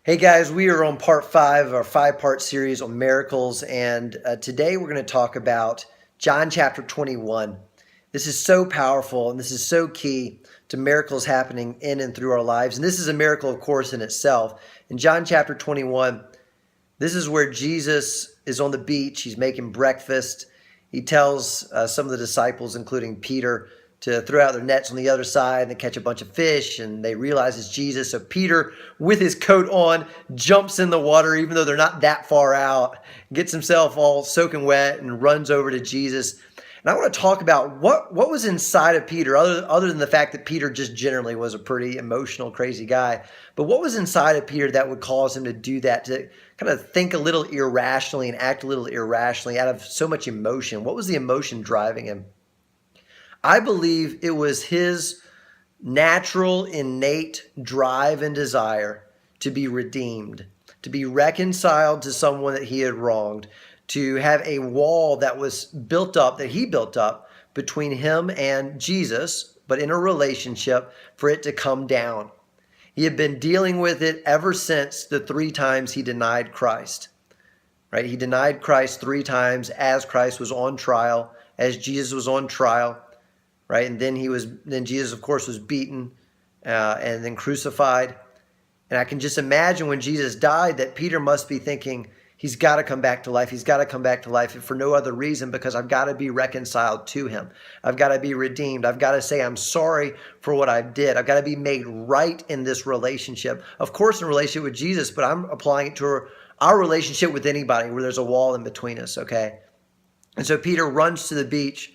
Hey guys, we are on part 5 of our 5-part series on miracles, and today we're going to talk about John chapter 21. This is so powerful and this is so key to miracles happening in and through our lives. And this is a miracle, of course, in itself. In John chapter 21, this is where Jesus is on the beach. He's making breakfast. He tells some of the disciples, including Peter, to throw out their nets on the other side and they catch a bunch of fish, and they realize it's Jesus. So Peter, with his coat on, jumps in the water even though they're not that far out, gets himself all soaking wet and runs over to Jesus. And I want to talk about what was inside of Peter, other than the fact that Peter just generally was a pretty emotional, crazy guy. But what was inside of Peter that would cause him to do that, to kind of think a little irrationally and act a little irrationally out of so much emotion? What was the emotion driving him? I believe it was his natural, innate drive and desire to be redeemed, to be reconciled to someone that he had wronged, to have a wall that was built up, that he built up between him and Jesus, but in a relationship, for it to come down. He had been dealing with it ever since the 3 times he denied Christ, right? He denied Christ 3 times as Christ was on trial, as Jesus was on trial. Right, and then Jesus, of course, was beaten and then crucified. And I can just imagine when Jesus died that Peter must be thinking, he's got to come back to life. He's got to come back to life, if for no other reason, because I've got to be reconciled to him. I've got to be redeemed. I've got to say I'm sorry for what I did. I've got to be made right in this relationship. Of course, in a relationship with Jesus, but I'm applying it to our relationship with anybody where there's a wall in between us, okay? And so Peter runs to the beach.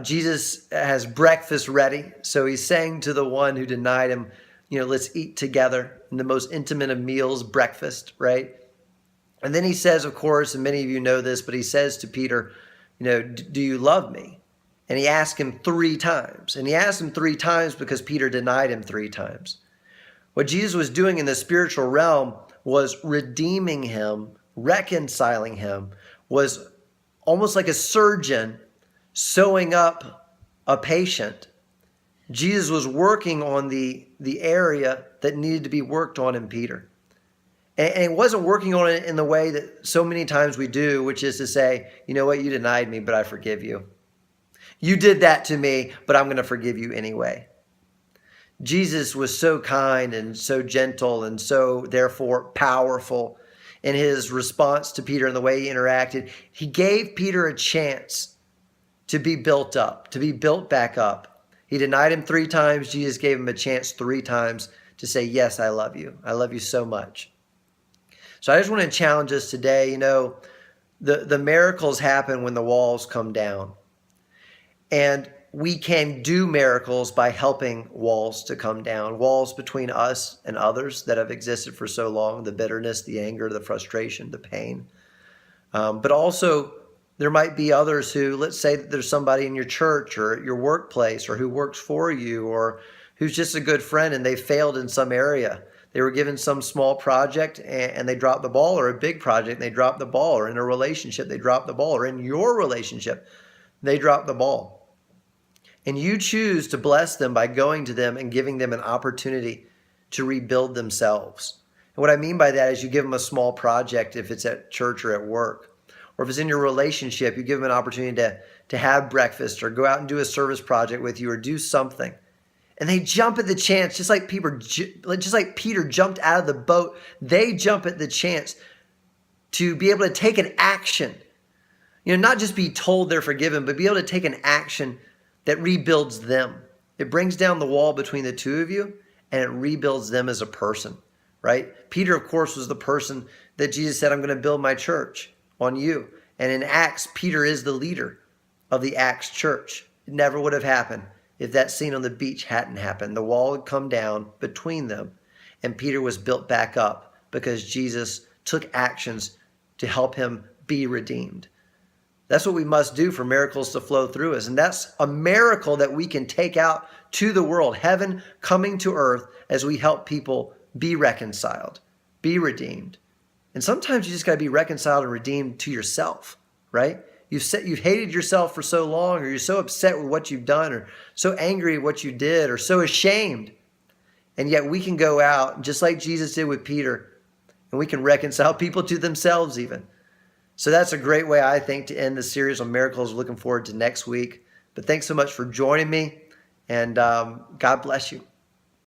Jesus has breakfast ready. So he's saying to the one who denied him, let's eat together in the most intimate of meals, breakfast, right? And then he says, of course, and many of you know this, but he says to Peter, do you love me? And he asked him 3 times. And he asked him 3 times because Peter denied him 3 times. What Jesus was doing in the spiritual realm was redeeming him, reconciling him, was almost like a surgeon sewing up a patient. Jesus was working on the area that needed to be worked on in Peter. And he wasn't working on it in the way that so many times we do, which is to say, you know what, you denied me, but I forgive you. You did that to me, but I'm going to forgive you anyway. Jesus was so kind and so gentle and so therefore powerful in his response to Peter and the way he interacted. He gave Peter a chance to be built up, to be built back up. He denied him 3 times. Jesus gave him a chance 3 times to say, yes, I love you. I love you so much. So I just want to challenge us today. The miracles happen when the walls come down. And we can do miracles by helping walls to come down, walls between us and others that have existed for so long, the bitterness, the anger, the frustration, the pain. But also, there might be others who, let's say that there's somebody in your church or at your workplace or who works for you or who's just a good friend and they failed in some area. They were given some small project and they dropped the ball, or a big project and they dropped the ball, or in a relationship they dropped the ball, or in your relationship they dropped the ball. And you choose to bless them by going to them and giving them an opportunity to rebuild themselves. And what I mean by that is you give them a small project if it's at church or at work. Or if it's in your relationship, you give them an opportunity to have breakfast or go out and do a service project with you or do something. And they jump at the chance, just like Peter jumped out of the boat. They jump at the chance to be able to take an action. Not just be told they're forgiven, but be able to take an action that rebuilds them. It brings down the wall between the 2 of you and it rebuilds them as a person, right? Peter, of course, was the person that Jesus said, I'm going to build my church on you. And in Acts, Peter is the leader of the Acts church. It never would have happened if that scene on the beach hadn't happened. The wall had come down between them and Peter was built back up because Jesus took actions to help him be redeemed. That's what we must do for miracles to flow through us. And that's a miracle that we can take out to the world, heaven coming to earth as we help people be reconciled, be redeemed. And sometimes you just got to be reconciled and redeemed to yourself, right? You've hated yourself for so long, or you're so upset with what you've done, or so angry at what you did, or so ashamed. And yet we can go out, just like Jesus did with Peter, and we can reconcile people to themselves even. So that's a great way, I think, to end the series on miracles. Looking forward to next week. But thanks so much for joining me, and God bless you.